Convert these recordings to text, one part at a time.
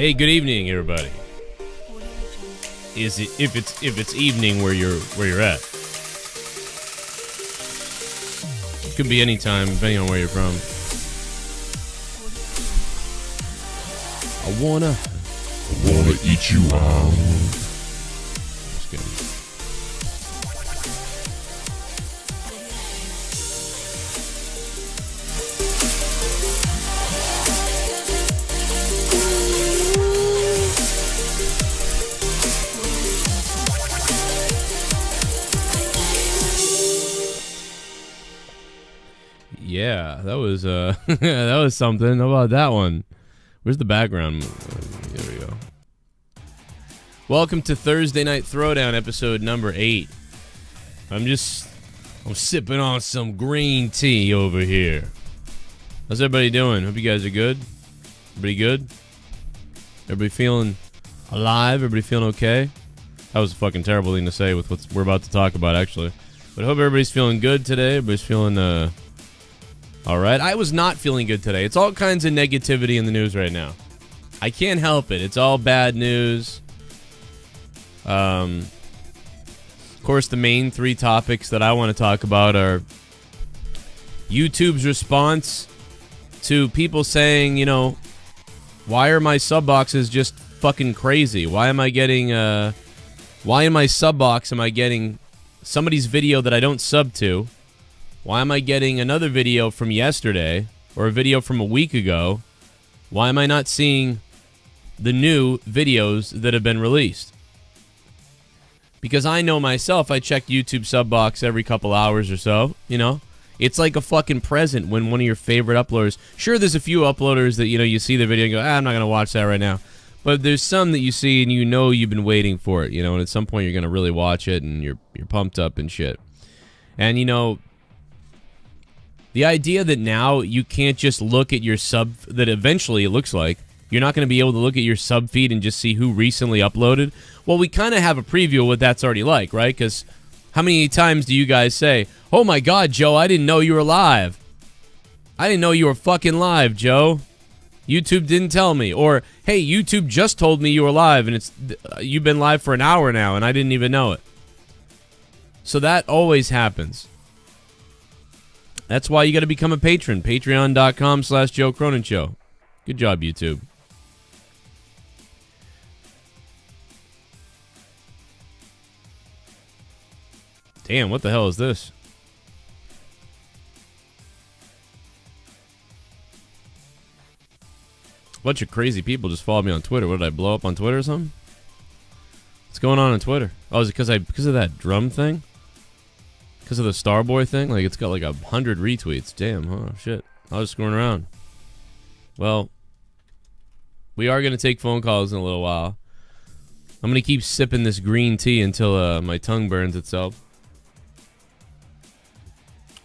Hey, good evening, everybody. Is it if it's evening where you're at? It could be any time, depending on where you're from. I wanna eat you out. Just kidding. Yeah, that was that was something. How about that one? Where's the background? There we go. Welcome to Thursday Night Throwdown, episode number 8. I'm sipping on some green tea over here. How's everybody doing? Hope you guys are good. Everybody good? Everybody feeling alive? Everybody feeling okay? That was a fucking terrible thing to say with what we're about to talk about, actually. But I hope everybody's feeling good today. Everybody's feeling, alright. I was not feeling good today. It's all kinds of negativity in the news right now. I can't help it. It's all bad news. Of course, the main 3 topics that I want to talk about are YouTube's response to people saying, you know, why are my sub boxes just fucking crazy? Why am I getting, why in my sub box am I getting somebody's video that I don't sub to? Why am I getting another video from yesterday or a video from a week ago? Why am I not seeing the new videos that have been released? Because I know myself, I check YouTube sub box every couple hours or so, you know? It's like a fucking present when one of your favorite uploaders... Sure, there's a few uploaders that, you know, you see the video and go, I'm not going to watch that right now. But there's some that you see and you know you've been waiting for it, you know? And at some point you're going to really watch it and you're pumped up and shit. And, you know... The idea that now you can't just look at your sub... That eventually, it looks like, you're not going to be able to look at your sub feed and just see who recently uploaded. Well, we kind of have a preview of what that's already like, right? Because how many times do you guys say, oh my god, Joe, I didn't know you were live. I didn't know you were fucking live, Joe. YouTube didn't tell me. Or, hey, YouTube just told me you were live, and you've been live for an hour now, and I didn't even know it. So that always happens. That's why you got to become a patron. Patreon.com/Joe Cronin Show. Good job, YouTube. Damn, what the hell is this? A bunch of crazy people just followed me on Twitter. What, did I blow up on Twitter or something? What's going on Twitter? Oh, is it because of that drum thing? Because of the Starboy thing? Like, it's got like 100 retweets. Damn, oh shit. I was screwing around. Well, we are going to take phone calls in a little while. I'm going to keep sipping this green tea until my tongue burns itself.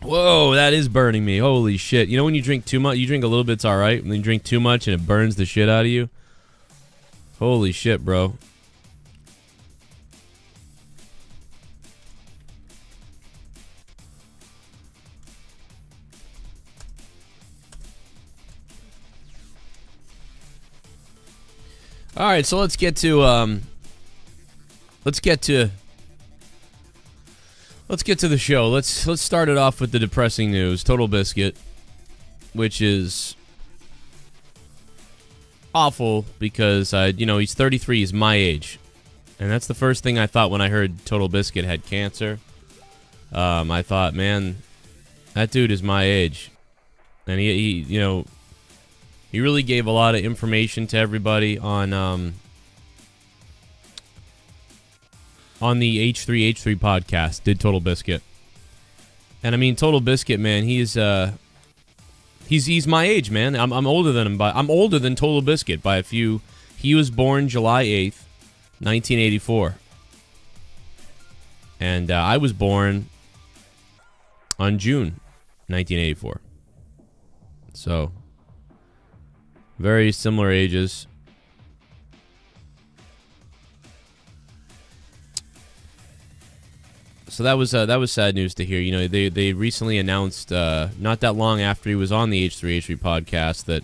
Whoa, that is burning me. Holy shit. You know when you drink too much, you drink a little bit, it's alright. When you drink too much and it burns the shit out of you? Holy shit, bro. All right, so let's get to the show. Let's start it off with the depressing news. Totalbiscuit, which is awful because he's 33, he's my age, and that's the first thing I thought when I heard Totalbiscuit had cancer. I thought, man, that dude is my age, and he really gave a lot of information to everybody on the H3 podcast, did Totalbiscuit. And I mean, Totalbiscuit, man, he's my age, man. I'm older than him, I'm older than Totalbiscuit by a few. He was born July 8th, 1984. And I was born on June 1984. So, very similar ages. So that was sad news to hear. You know, they recently announced not that long after he was on the H3 podcast that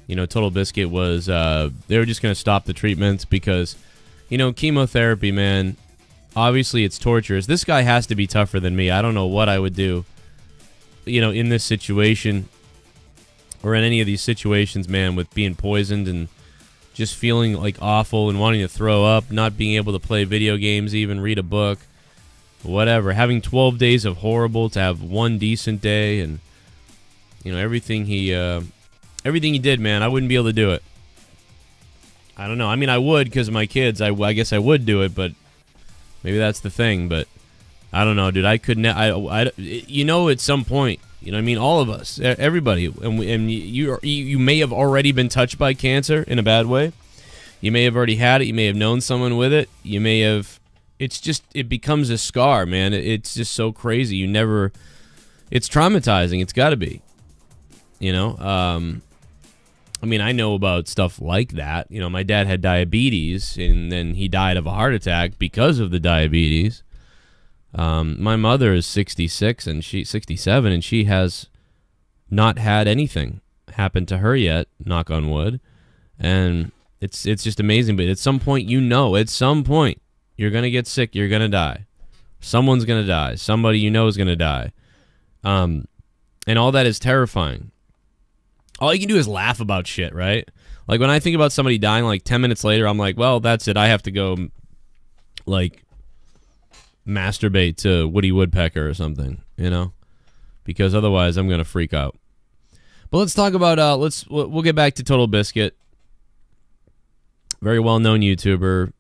you know, Totalbiscuit was, they were just going to stop the treatments because, you know, chemotherapy, man, obviously it's torturous. This guy has to be tougher than me. I don't know what I would do, you know, in this situation or in any of these situations, man, with being poisoned and just feeling like awful and wanting to throw up, not being able to play video games, even read a book, whatever. Having 12 days of horrible to have one decent day, and, you know, everything he did, man, I wouldn't be able to do it. I don't know. I mean, I would because of my kids. I guess I would do it, but maybe that's the thing. But I don't know, dude. I couldn't. You know, at some point, you know what I mean? All of us, everybody, and you may have already been touched by cancer in a bad way. You may have already had it. You may have known someone with it. You may have. It's just, it becomes a scar, man. It's just so crazy. You never. It's traumatizing. It's got to be. You know. I mean, I know about stuff like that. You know, my dad had diabetes, and then he died of a heart attack because of the diabetes. My mother is 66 and she's 67, and she has not had anything happen to her yet, knock on wood. And it's just amazing. But at some point, you know, at some point, you're going to get sick. You're going to die. Someone's going to die. Somebody you know is going to die. And all that is terrifying. All you can do is laugh about shit, right? Like, when I think about somebody dying, like, 10 minutes later, I'm like, well, that's it. I have to go, like, masturbate to Woody Woodpecker or something, you know? Because otherwise, I'm going to freak out. But let's talk about, we'll get back to Totalbiscuit. Very well-known YouTuber.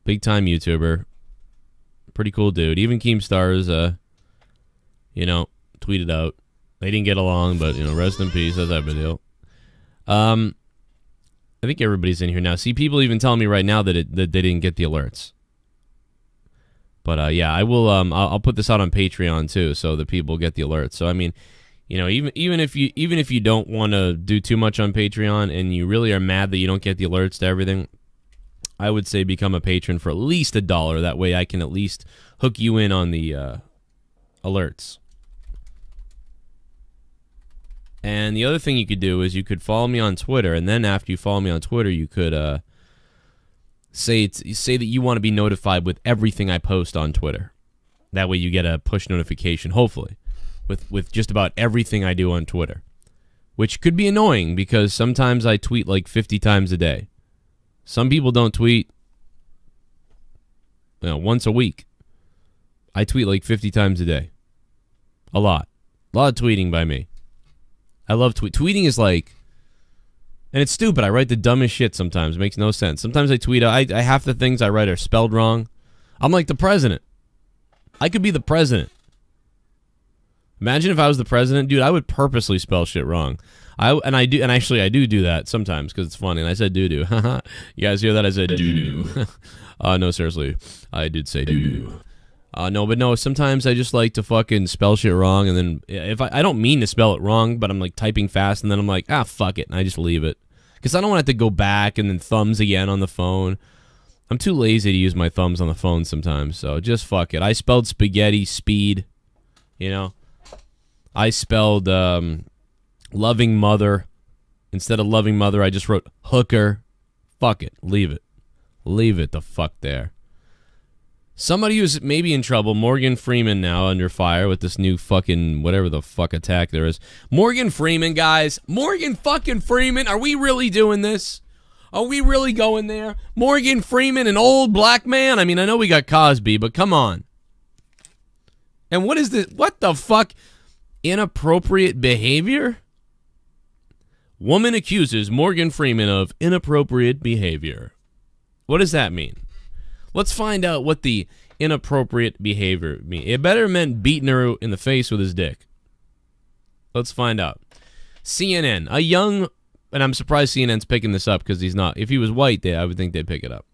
Big-time YouTuber. Pretty cool dude. Even Keemstar's, you know, tweeted out. They didn't get along, but, you know, rest in peace. That's that video. I think everybody's in here now. See, people even telling me right now that they didn't get the alerts. But yeah, I will. I'll put this out on Patreon too, so that people get the alerts. So I mean, you know, even if you don't want to do too much on Patreon and you really are mad that you don't get the alerts to everything, I would say become a patron for at least $1. That way, I can at least hook you in on the alerts. And the other thing you could do is you could follow me on Twitter, and then after you follow me on Twitter, you could say that you want to be notified with everything I post on Twitter. That way you get a push notification, hopefully, with just about everything I do on Twitter. Which could be annoying because sometimes I tweet like 50 times a day. Some people don't tweet, you know, once a week. I tweet like 50 times a day. A lot. A lot of tweeting by me. I love tweeting is like, and it's stupid. I write the dumbest shit sometimes. It makes no sense. Sometimes I tweet, I half the things I write are spelled wrong. I'm like the president. I could be the president. Imagine if I was the president, dude. I would purposely spell shit wrong. I do that sometimes because it's funny. And I said doo doo. You guys hear that? I said doo doo. No, seriously, I did say doo doo. No, sometimes I just like to fucking spell shit wrong, and then if I don't mean to spell it wrong, but I'm like typing fast, and then I'm like, fuck it, and I just leave it. Because I don't want to have to go back and then thumbs again on the phone. I'm too lazy to use my thumbs on the phone sometimes, so just fuck it. I spelled spaghetti, speed, you know. I spelled loving mother. Instead of loving mother, I just wrote hooker. Fuck it, leave it. Leave it the fuck there. Somebody who's maybe in trouble, Morgan Freeman, now under fire with this new fucking whatever the fuck attack there is. Morgan Freeman, guys. Morgan fucking Freeman. Are we really doing this? Are we really going there? Morgan Freeman, an old black man? I mean, I know we got Cosby, but come on. And what is this? What the fuck? Inappropriate behavior? Woman accuses Morgan Freeman of inappropriate behavior. What does that mean? Let's find out what the inappropriate behavior means. It better meant beating her in the face with his dick. Let's find out. CNN, a young, and I'm surprised CNN's picking this up because he's not. If he was white, I would think they'd pick it up.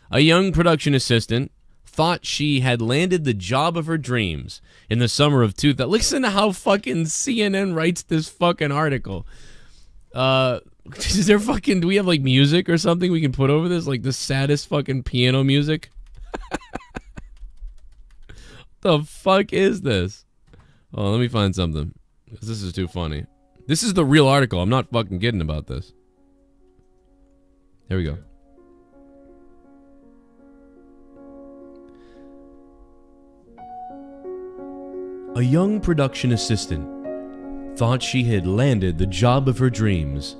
A young production assistant thought she had landed the job of her dreams in the summer of 2000. Listen to how fucking CNN writes this fucking article. Is there fucking, do we have like music or something we can put over this? Like the saddest fucking piano music? The fuck is this? Oh, let me find something. This is too funny. This is the real article. I'm not fucking kidding about this. Here we go. A young production assistant thought she had landed the job of her dreams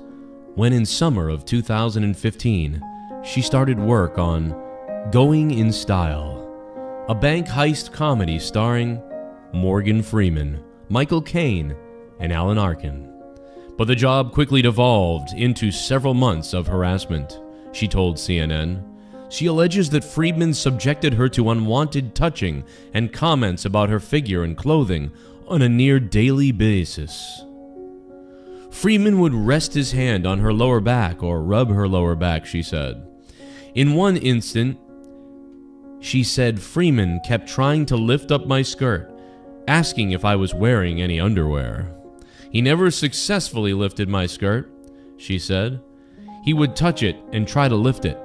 when in summer of 2015, she started work on Going in Style, a bank heist comedy starring Morgan Freeman, Michael Caine, and Alan Arkin. But the job quickly devolved into several months of harassment, she told CNN. She alleges that Freeman subjected her to unwanted touching and comments about her figure and clothing on a near daily basis. Freeman would rest his hand on her lower back or rub her lower back, she said. In one instant, she said Freeman kept trying to lift up my skirt, asking if I was wearing any underwear. He never successfully lifted my skirt, she said. He would touch it and try to lift it.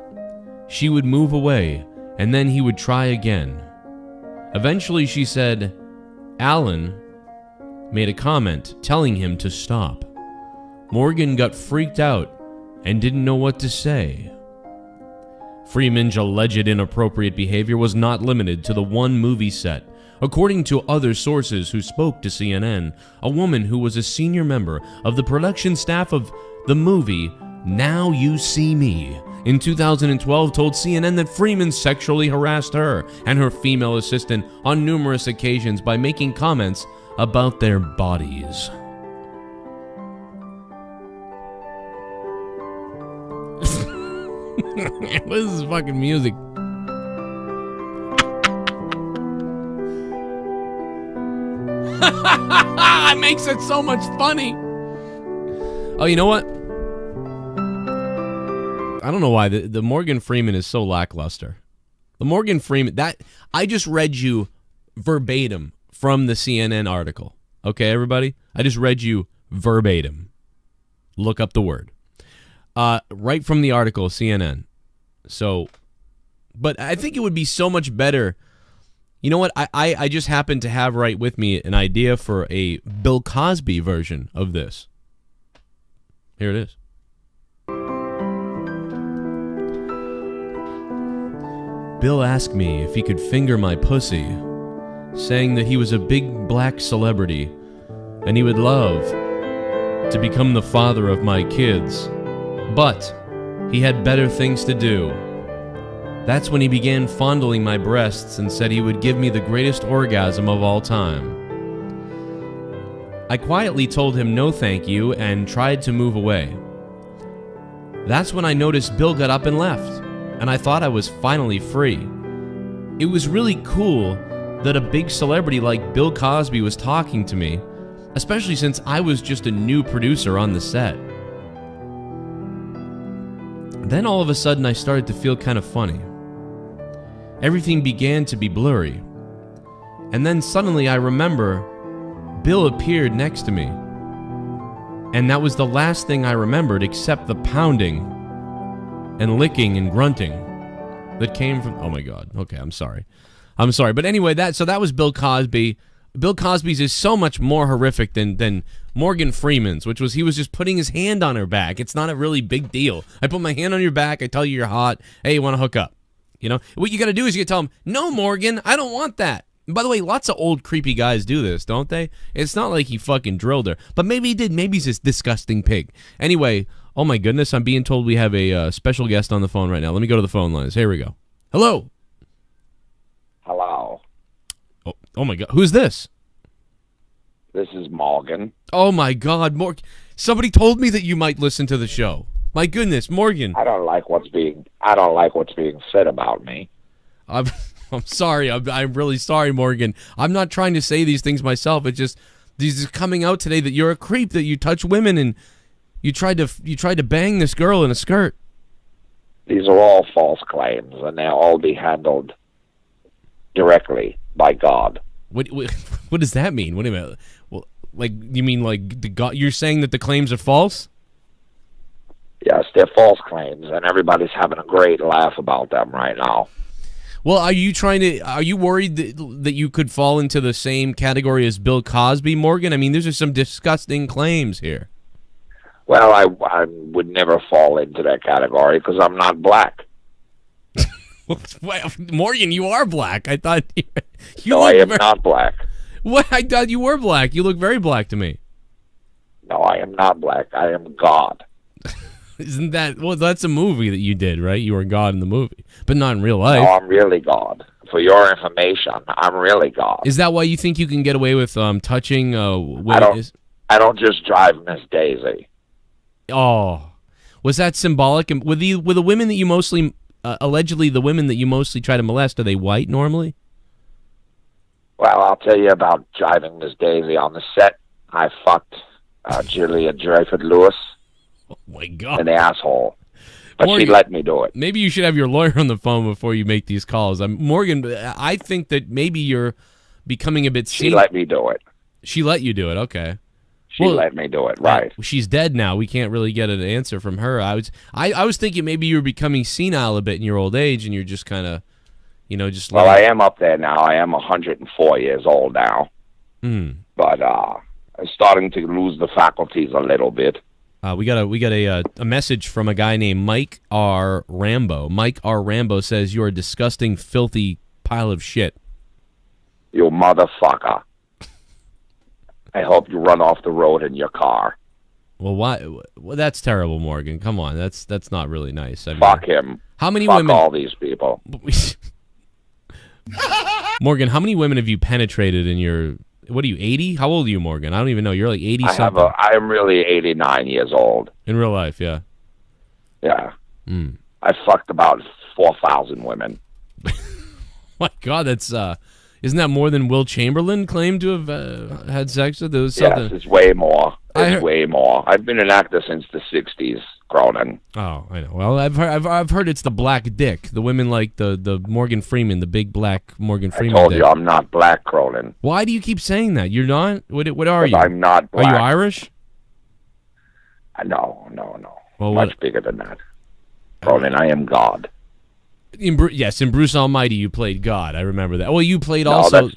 She would move away, and then he would try again. Eventually, she said, Alan made a comment telling him to stop. Morgan got freaked out and didn't know what to say. Freeman's alleged inappropriate behavior was not limited to the one movie set. According to other sources who spoke to CNN, a woman who was a senior member of the production staff of the movie Now You See Me in 2012 told CNN that Freeman sexually harassed her and her female assistant on numerous occasions by making comments about their bodies. What is this fucking music? It makes it so much funny. Oh, you know what? I don't know why the Morgan Freeman is so lackluster. The Morgan Freeman, that I just read you verbatim from the CNN article. Okay, everybody? I just read you verbatim. Look up the word. Right from the article, CNN. So, but I think it would be so much better. You know what? I just happen to have right with me an idea for a Bill Cosby version of this. Here it is. Bill asked me if he could finger my pussy, saying that he was a big black celebrity and he would love to become the father of my kids, but he had better things to do. That's when he began fondling my breasts and said he would give me the greatest orgasm of all time. I quietly told him no thank you and tried to move away. That's when I noticed Bill got up and left, and I thought I was finally free. It was really cool that a big celebrity like Bill Cosby was talking to me, especially since I was just a new producer on the set. Then all of a sudden I started to feel kind of funny. Everything began to be blurry. And then suddenly I remember Bill appeared next to me. And that was the last thing I remembered except the pounding and licking and grunting that came from... Oh my God. Okay, I'm sorry. But anyway, that was Bill Cosby. Bill Cosby's is so much more horrific than Morgan Freeman's, which was he was just putting his hand on her back. It's not a really big deal. I put my hand on your back. I tell you you're hot. Hey, you want to hook up? You know? What you got to do is you tell him, no, Morgan, I don't want that. And by the way, lots of old creepy guys do this, don't they? It's not like he fucking drilled her. But maybe he did. Maybe he's this disgusting pig. Anyway, oh my goodness, I'm being told we have a special guest on the phone right now. Let me go to the phone lines. Here we go. Hello. Hello. Oh my God. Who's this? This is Morgan. Oh my God, Morgan. Somebody told me that you might listen to the show. My goodness, Morgan. I don't like what's being said about me. I'm sorry. I'm really sorry, Morgan. I'm not trying to say these things myself. It's just these is coming out today that you're a creep, that you touch women and you tried to bang this girl in a skirt. These are all false claims, and they'll all be handled directly by God. What does that mean? What do you mean? Well, like you mean like the God? You're saying that the claims are false? Yes, they're false claims, and everybody's having a great laugh about them right now. Well, are you worried that you could fall into the same category as Bill Cosby, Morgan? I mean, these are some disgusting claims here. Well, I would never fall into that category because I'm not black. Well, Morgan, you are black. I thought you No, I am not black. What? I thought you were black. You look very black to me. No, I am not black. I am God. Isn't that... Well, that's a movie that you did, right? You were God in the movie, but not in real life. No, I'm really God. For your information, I'm really God. Is that why you think you can get away with touching... I don't just drive Miss Daisy. Oh. Was that symbolic? Were the women that you mostly... allegedly, the women that you mostly try to molest, are they white normally? Well, I'll tell you about driving Miss Daisy on the set. I fucked Julia Dreyfus-Lewis. Oh, my God. An asshole. But Morgan, she let me do it. Maybe you should have your lawyer on the phone before you make these calls. Morgan, I think that maybe you're becoming a bit... She let me do it. She let you do it, okay. She let me do it, right. She's dead now. We can't really get an answer from her. I was thinking maybe you were becoming senile a bit in your old age, and you're just kind of, just... Well, I am up there now. I am 104 years old now. But I'm starting to lose the faculties a little bit. We got a message from a guy named Mike R. Rambo. Mike R. Rambo says, "You're a disgusting, filthy pile of shit." You motherfucker. I hope you run off the road in your car. Well, why? Well, that's terrible, Morgan. Come on, that's not really nice. I mean, fuck him. How many fuck women? All these people. Morgan, how many women have you penetrated in your? What are you, 80? How old are you, Morgan? I don't even know. You're like 80 something. I am really 89 years old. In real life, yeah. Yeah. I fucked about 4,000 women. My God, that's isn't that more than Will Chamberlain claimed to have had sex with? Yes, it's way more. It's way more. I've been an actor since the 60s, Cronin. Oh, I know. Well, I've heard it's the black dick. The women like the Morgan Freeman, the big black Morgan Freeman. I told you I'm not black, Cronin. Why do you keep saying that? You're not? What are you? I'm not black. Are you Irish? No. Well, much bigger than that. Cronin, I am God. In Bruce Almighty, you played God. I remember that. Well, you played also...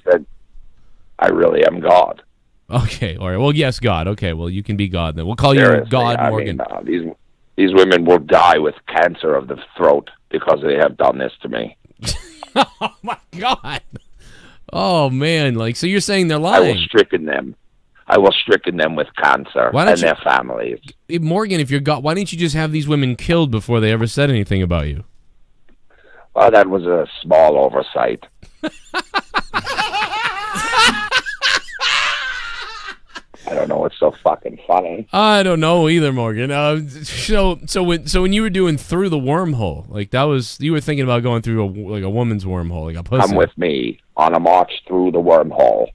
I really am God. Okay, all right. Well, yes, God. Okay, well, you can be God then. We'll call you God, Morgan. I mean, these women will die with cancer of the throat because they have done this to me. Oh, my God. Oh, man. So you're saying they're lying. I will stricken them with cancer and their families. Morgan, if you're God, why didn't you just have these women killed before they ever said anything about you? Well, that was a small oversight. I don't know what's so fucking funny. I don't know either, Morgan. So when you were doing Through the Wormhole, you were thinking about going through a woman's wormhole, like a pussy. Come with me on a march through the wormhole.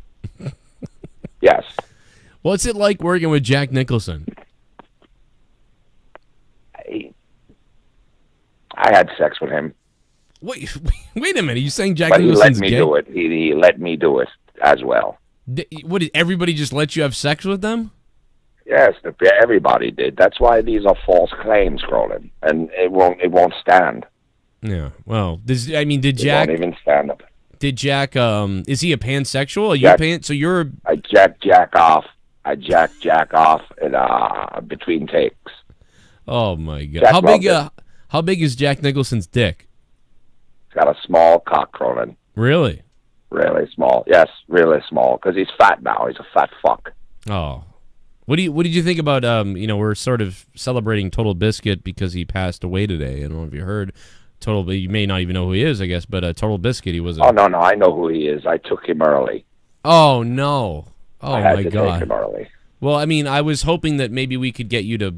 Yes. What's it like working with Jack Nicholson? I had sex with him. Wait a minute. You saying Jack but Nicholson's gay? He let me do it. He let me do it as well. What, did everybody just let you have sex with them? Yes, everybody did. That's why these are false claims, Cronin, and it won't stand. Yeah. Well, did Jack? It won't even stand up. Did Jack? Is he a pansexual? Are you pan? So you're? I jack off. I jack off in between takes. Oh my God! How big is Jack Nicholson's dick? He's got a small cock, Cronin. Really? Really small. Yes, really small. Because he's fat now. He's a fat fuck. Oh. What did you think about we're sort of celebrating Totalbiscuit because he passed away today. I don't know if you heard. You may not even know who he is, I guess, but Totalbiscuit, he was Oh no, I know who he is. I took him early. Oh no. Oh I had my to God. take him early. Well, I mean, I was hoping that maybe we could get you to,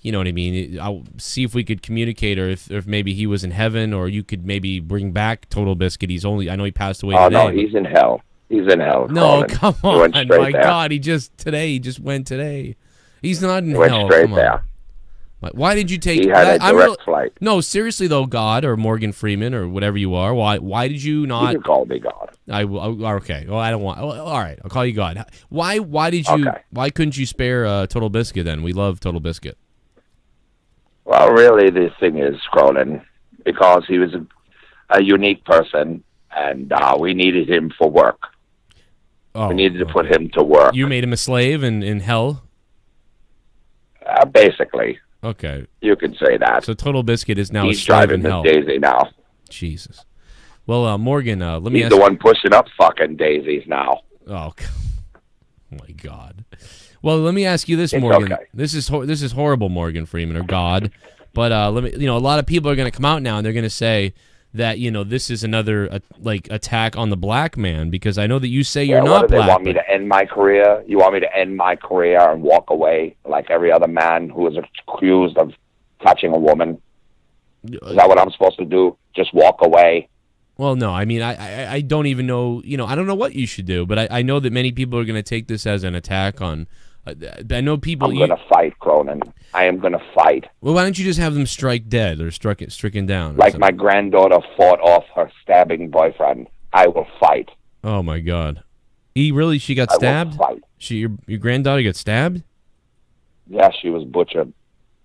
you know what I mean? I'll see if we could communicate, or if maybe he was in heaven, or you could maybe bring back Totalbiscuit. I know he passed away today. Oh no, he's in hell. He's in hell. No, come on. My there. God, he just went today. He's not in hell. Went straight there. Why did you take... He had a direct flight. No, seriously, though, God, or Morgan Freeman, or whatever you are, why did you not... You can call me God. Okay. Well, I don't want... all right, I'll call you God. Why did you... Okay. Why couldn't you spare Totalbiscuit, then? We love Totalbiscuit. Well, really, the thing is, Cronin, because he was a unique person, and we needed him for work. We needed to put him to work. You made him a slave in hell? Basically. Okay. You could say that. So Totalbiscuit is now He's a slave in driving hell. Daisy now. Jesus. Well, Morgan, let me ask He's the one pushing up fucking daisies now. Oh my God. Well, let me ask you this, Morgan. Okay. This is horrible, Morgan Freeman, or God. But let me, a lot of people are going to come out now and they're going to say that this is another attack on the black man, because I know that you say you're not black. They want me to end my career? You want me to end my career and walk away like every other man who is accused of touching a woman? Is that what I'm supposed to do? Just walk away? Well, no. I mean, I don't even know. I don't know what you should do, but I know that many people are going to take this as an attack on. I know people. I'm going to fight, Cronin. I am going to fight. Well, why don't you just have them strike dead or stricken down? Like my granddaughter fought off her stabbing boyfriend. I will fight. Oh my God! She got stabbed? I will fight. Your granddaughter got stabbed? Yeah, she was butchered.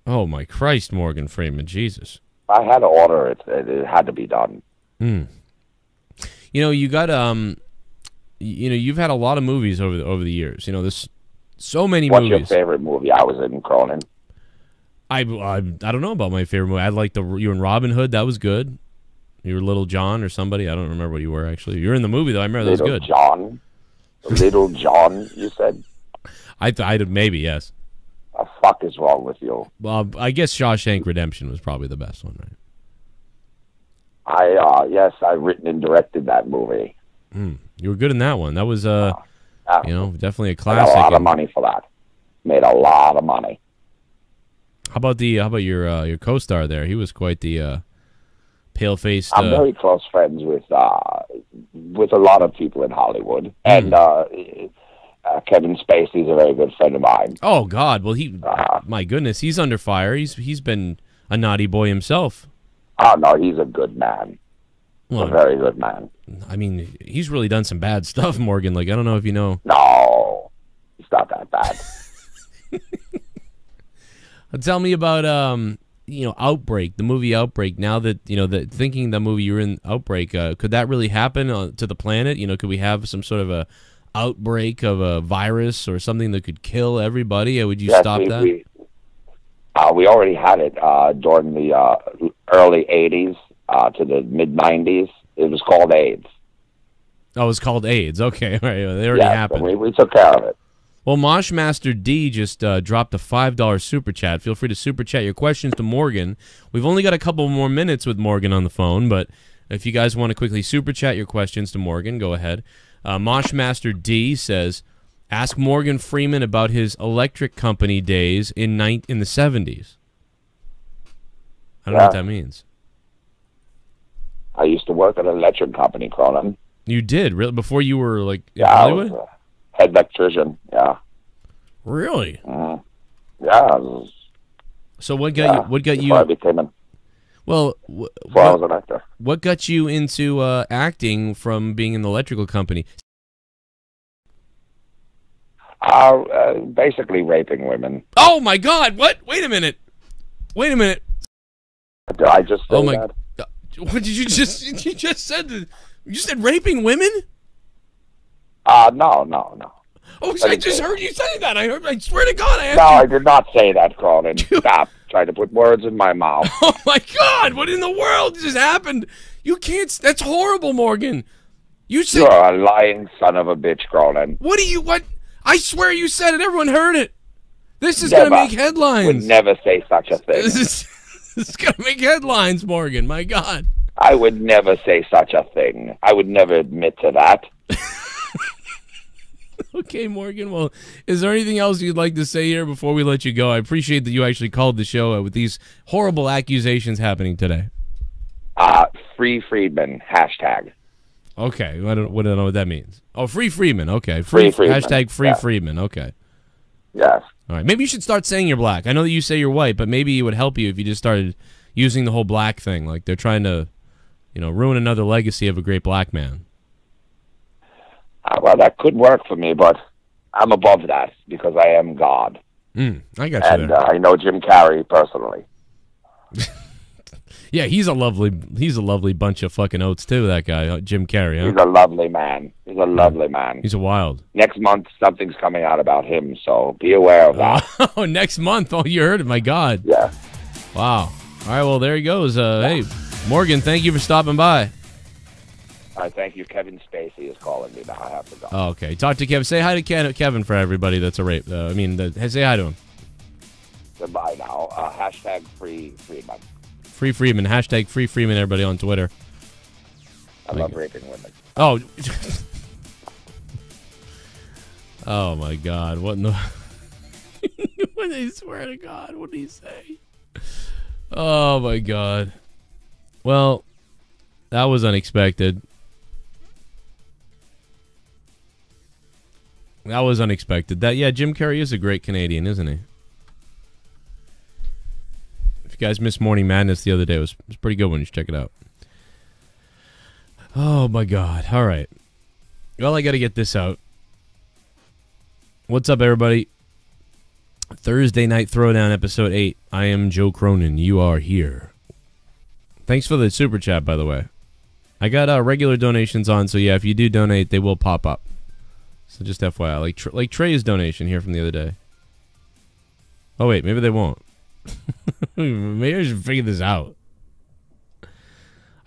Oh my Christ, Morgan Freeman, Jesus! I had to order it. It had to be done. You got you've had a lot of movies over the years. There's so many movies. What's your favorite movie I was in, Cronin? I don't know about my favorite movie. I liked you in Robin Hood. That was good. You were Little John or somebody. I don't remember what you were, actually. You were in the movie, though. I remember that was good. Little John, you said? I maybe, yes. What the fuck is wrong with you? Well, I guess Shawshank Redemption was probably the best one, right? Yes, I written and directed that movie. You were good in that one. That was, definitely a classic. I got a lot of money for that. Made a lot of money. How about your co-star there? He was quite the pale-faced. I'm very close friends with a lot of people in Hollywood, and Kevin Spacey's a very good friend of mine. Oh God! Well, my goodness, he's under fire. He's been a naughty boy himself. Oh no, he's a good man. Well, a very good man. I mean, he's really done some bad stuff, Morgan. I don't know if you know. No, he's not that bad. Tell me about Outbreak, the movie Outbreak. Now that thinking the movie you were in, Outbreak, could that really happen to the planet? Could we have some sort of a outbreak of a virus or something that could kill everybody? Would you stop that? We already had it during the early '80s to the mid '90s. It was called AIDS. Oh, it was called AIDS. Okay, all right. They already happened. We took care of it. Well, Moshmaster D just dropped a $5 super chat. Feel free to super chat your questions to Morgan. We've only got a couple more minutes with Morgan on the phone, but if you guys want to quickly super chat your questions to Morgan, go ahead. Moshmaster D says, ask Morgan Freeman about his electric company days in the 70s. I don't know what that means. I used to work at an electric company, Cronin. You did? Really? Before you were in Hollywood? I was head electrician, yeah. Really? Yeah. So what got you? I became I was an actor. What got you into acting from being in the electrical company? Basically raping women. Oh my God! What? Wait a minute. Did I just say that? What did you just? You just said that. You said raping women? No. Oh, I just heard you say that. I swear to God, I did not say that, Cronin. Stop trying to put words in my mouth. Oh my God! What in the world just happened? You can't. That's horrible, Morgan. You said. You're a lying son of a bitch, Cronin. What? I swear you said it. Everyone heard it. This is going to make headlines. Would never say such a thing. This is going to make headlines, Morgan. My God. I would never say such a thing. I would never admit to that. Okay, Morgan. Well, is there anything else you'd like to say here before we let you go? I appreciate that you actually called the show with these horrible accusations happening today. Free Freeman, hashtag. Okay, I don't know what that means. Oh, Free Freeman. Okay, Free Freeman. Hashtag Free Freeman. Okay. Yes. All right. Maybe you should start saying you're black. I know that you say you're white, but maybe it would help you if you just started using the whole black thing. Like they're trying to, ruin another legacy of a great black man. Well, that could work for me, but I'm above that because I am God. I got you and, there. I know Jim Carrey personally. Yeah, he's a lovely bunch of fucking oats too. That guy, Jim Carrey. Huh? He's a lovely man. He's a lovely man. He's a wild. Next month, something's coming out about him, so be aware of that. Oh, next month. Oh, you heard it. My God. Yeah. Wow. All right. Well, there he goes. Hey, Morgan, thank you for stopping by. All right, thank you. Kevin Spacey is calling me now. I have to go. Oh, okay. Talk to Kevin. Say hi to Kevin for everybody that's a rape. Say hi to him. Goodbye now. Hashtag free Freeman. Free Freeman. Hashtag free Freeman, everybody on Twitter. I love raping women. Oh. Oh, my God. What in the... I swear to God, what did he say? Oh, my God. Well, that was unexpected. That was unexpected. Yeah, Jim Carrey is a great Canadian, isn't he? If you guys missed Morning Madness the other day, it was a pretty good one. You should check it out. Oh, my God. All right. Well, I got to get this out. What's up, everybody? Thursday Night Throwdown, Episode 8. I am Joe Cronin. You are here. Thanks for the super chat, by the way. I got regular donations on, so yeah, if you do donate, they will pop up. So just FYI, like Trey's donation here from the other day. Oh, wait, maybe they won't. Maybe I should figure this out.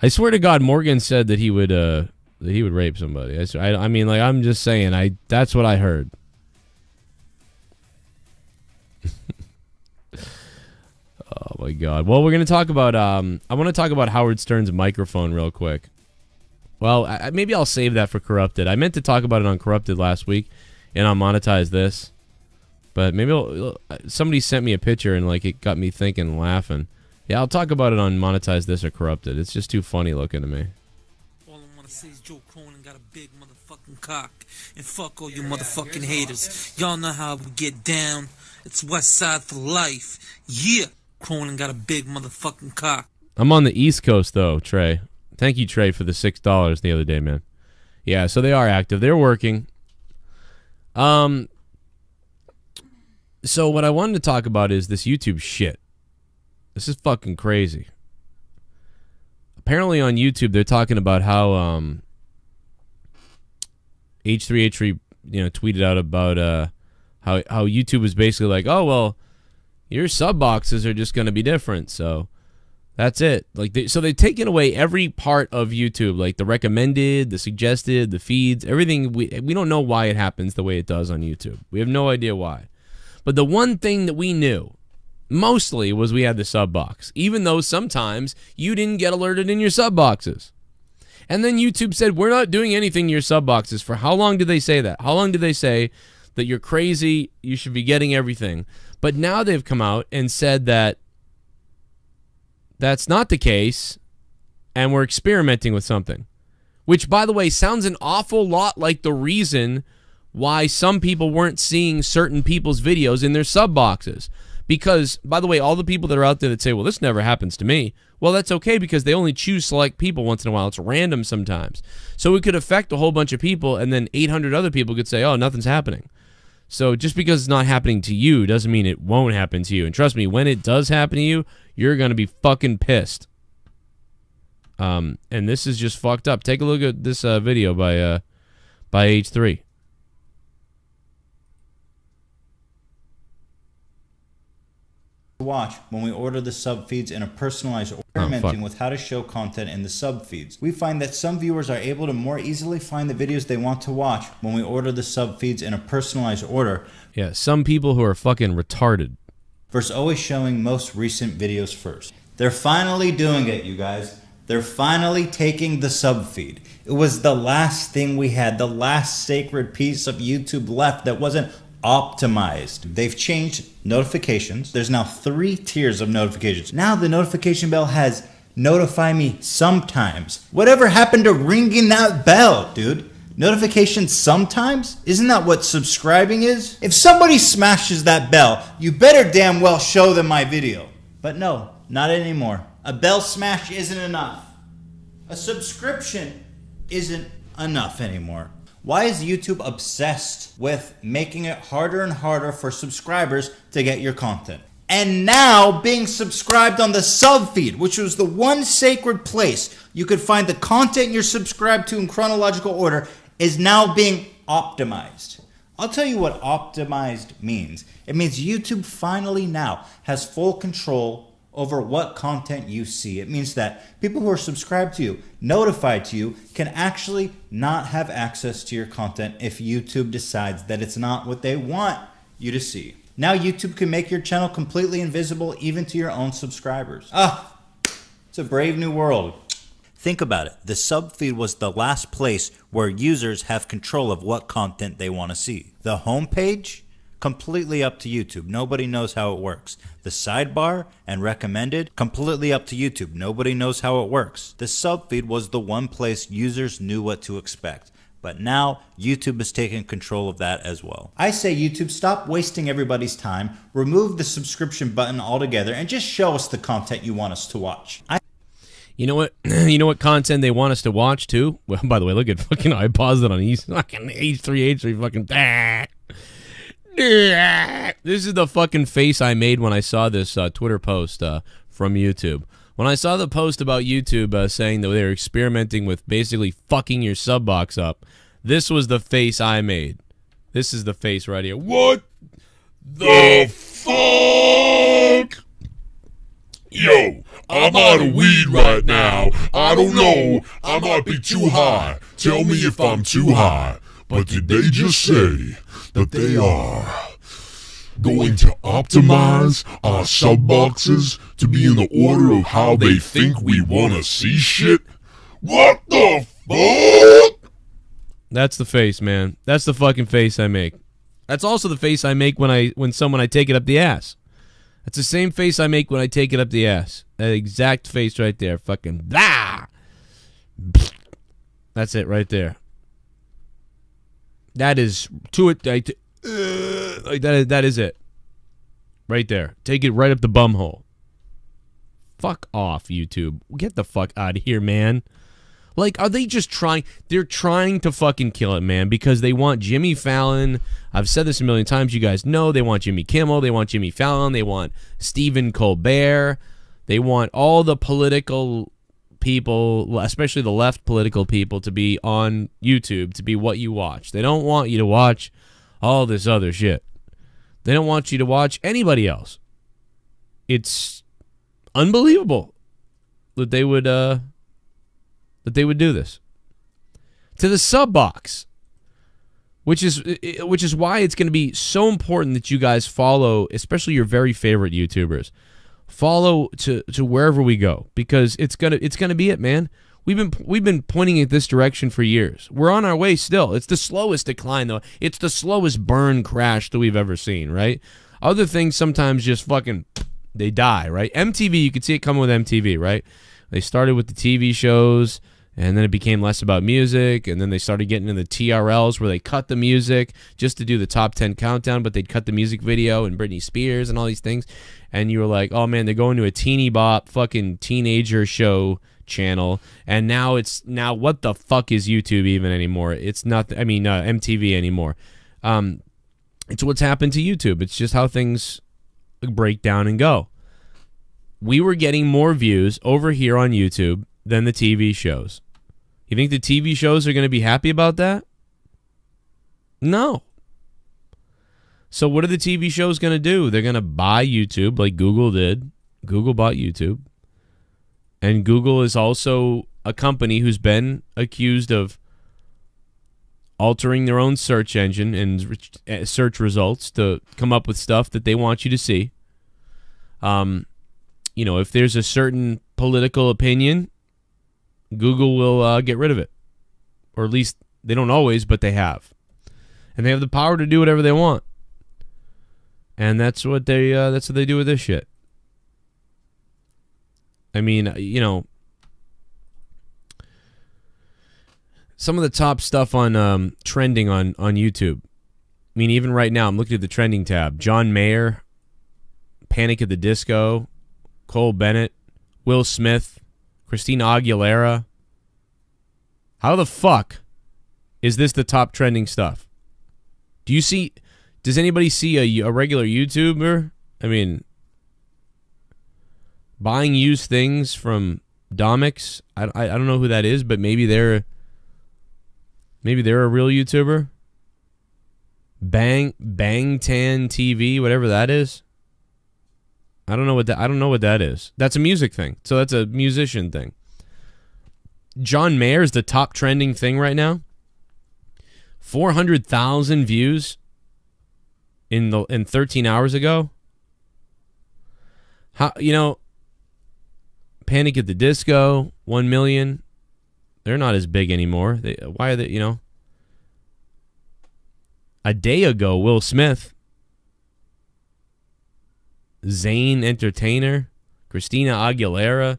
I swear to God, Morgan said that he would rape somebody. I mean, like, I'm just saying, that's what I heard. Oh my God. Well, we're going to talk about I want to talk about Howard Stern's microphone real quick. Well, maybe I'll save that for Corrupted. I meant to talk about it on Corrupted last week and on Monetize This. But maybe somebody sent me a picture and like it got me thinking and laughing. Yeah, I'll talk about it on Monetize This or Corrupted. It's just too funny looking to me. All I want to say is Joe Cronin got a big motherfucking cock. And fuck all you motherfucking haters. Y'all know how we get down. It's West Side for life. Yeah. Cronin got a big motherfucking cock. I'm on the East Coast, though, Trey. Thank you, Trey, for the $6 the other day, man. Yeah, so they are active. They're working. So what I wanted to talk about is this YouTube shit. This is fucking crazy. Apparently on YouTube, they're talking about how H3H3, tweeted out about how YouTube was basically like, oh, well, your sub boxes are just going to be different, so that's it. So they've taken away every part of YouTube, like the recommended, the suggested, the feeds, everything. We don't know why it happens the way it does on YouTube. We have no idea why. But the one thing that we knew mostly was we had the sub box, even though sometimes you didn't get alerted in your sub boxes. And then YouTube said, we're not doing anything in your sub boxes. For how long did they say that? How long did they say that you're crazy, you should be getting everything? But now they've come out and said that that's not the case, and we're experimenting with something. Which, by the way, sounds an awful lot like the reason why some people weren't seeing certain people's videos in their sub boxes. Because, by the way, all the people that are out there that say, well, this never happens to me, well, that's okay because they only choose select people once in a while. It's random sometimes. So it could affect a whole bunch of people, and then 800 other people could say, oh, nothing's happening. So just because it's not happening to you doesn't mean it won't happen to you. And trust me, when it does happen to you, you're going to be fucking pissed. And this is just fucked up. Take a look at this video by H3. Watch when we order the sub feeds in a personalized order, experimenting with how to show content in the sub feeds. We find that some viewers are able to more easily find the videos they want to watch when we order the sub feeds in a personalized order. Yeah, some people who are fucking retarded. Versus always showing most recent videos first. They're finally doing it, you guys. They're finally taking the sub feed. It was the last thing we had, the last sacred piece of YouTube left that wasn't optimized. They've changed notifications. There's now 3 tiers of notifications. Now the notification bell has notify me sometimes. Whatever happened to ringing that bell, dude? Notifications sometimes? Isn't that what subscribing is? If somebody smashes that bell, you better damn well show them my video. But no, not anymore. A bell smash isn't enough. A subscription isn't enough anymore. Why is YouTube obsessed with making it harder and harder for subscribers to get your content? and now being subscribed on the sub feed, which was the one sacred place you could find the content you're subscribed to in chronological order, is now being optimized. I'll tell you what optimized means. It means YouTube finally now has full control over what content you see. It means that people who are subscribed to you, notified to you, can actually not have access to your content if YouTube decides that it's not what they want you to see. Now YouTube can make your channel completely invisible even to your own subscribers. It's a brave new world. Think about it. The sub feed was the last place where users have control of what content they want to see. The homepage, completely up to YouTube. Nobody knows how it works. The sidebar and recommended, completely up to YouTube. Nobody knows how it works. The sub feed was the one place users knew what to expect. But now YouTube is taking control of that as well. I say YouTube, stop wasting everybody's time, remove the subscription button altogether, and just show us the content you want us to watch. You know what? You know what content they want us to watch too? Well, by the way, look at fucking. I paused it on H3 fucking. This is the fucking face I made when I saw this Twitter post from YouTube. When I saw the post about YouTube saying that they were experimenting with basically fucking your sub box up, this was the face I made. This is the face right here. What the fuck? Yo, I'm out of weed right now. I don't know. I might be too high. Tell me if I'm too high. But did they just say that they are going to optimize our sub boxes to be in the order of how they think we want to see shit? What the fuck? That's the face, man. That's the fucking face I make. That's also the face I make when I take it up the ass. That's the same face I make when I take it up the ass. That exact face right there. Fucking blah. That's it right there. That is to it. Like that is it. Right there. Take it right up the bum hole. Fuck off, YouTube. Get the fuck out of here, man. Like, are they just trying? They're trying to fucking kill it, man, because they want Jimmy Fallon. I've said this a million times. You guys know they want Jimmy Kimmel. They want Jimmy Fallon. They want Stephen Colbert. They want all the political people, especially the left political people, to be on YouTube, to be what you watch. They don't want you to watch all this other shit. They don't want you to watch anybody else. It's unbelievable that they would do this to the sub box, which is why it's going to be so important that you guys follow, especially your very favorite YouTubers. Follow to wherever we go, because it's gonna be it, man. We've been pointing in this direction for years. We're on our way still. It's the slowest decline, though. It's the slowest burn crash that we've ever seen, right? Other things sometimes just fucking, they die, right? MTV, you could see it coming with MTV, right? They started with the TV shows, and then it became less about music, and then they started getting into the TRLs where they cut the music just to do the top 10 countdown, but they'd cut the music video and Britney Spears and all these things. And you were like, oh man, they're going to a teeny bop fucking teenager show channel, and now what the fuck is YouTube even anymore? It's not, MTV anymore. It's what's happened to YouTube. It's just how things break down and go. We were getting more views over here on YouTube than the TV shows. You think the TV shows are going to be happy about that? No. So what are the TV shows going to do? They're going to buy YouTube like Google did. Google bought YouTube. And Google is also a company who's been accused of altering their own search engine and search results to come up with stuff that they want you to see. If there's a certain political opinion, Google will get rid of it. Or at least they don't always, but they have. And they have the power to do whatever they want. And that's what they do with this shit. I mean, some of the top stuff on trending on YouTube. I mean, even right now, I'm looking at the trending tab. John Mayer, Panic at the Disco, Cole Bennett, Will Smith, Christina Aguilera. How the fuck is this the top trending stuff? Does anybody see a regular YouTuber? I mean, Buying used things from Domix. I don't know who that is, but maybe they're a real YouTuber. Bang Tan TV, whatever that is. I don't know what that is. That's a music thing. So that's a musician thing. John Mayer is the top trending thing right now. 400,000 views in 13 hours ago. How, Panic at the Disco, 1 million. They're not as big anymore. Why are they, A day ago, Will Smith, Zayn Entertainer, Christina Aguilera,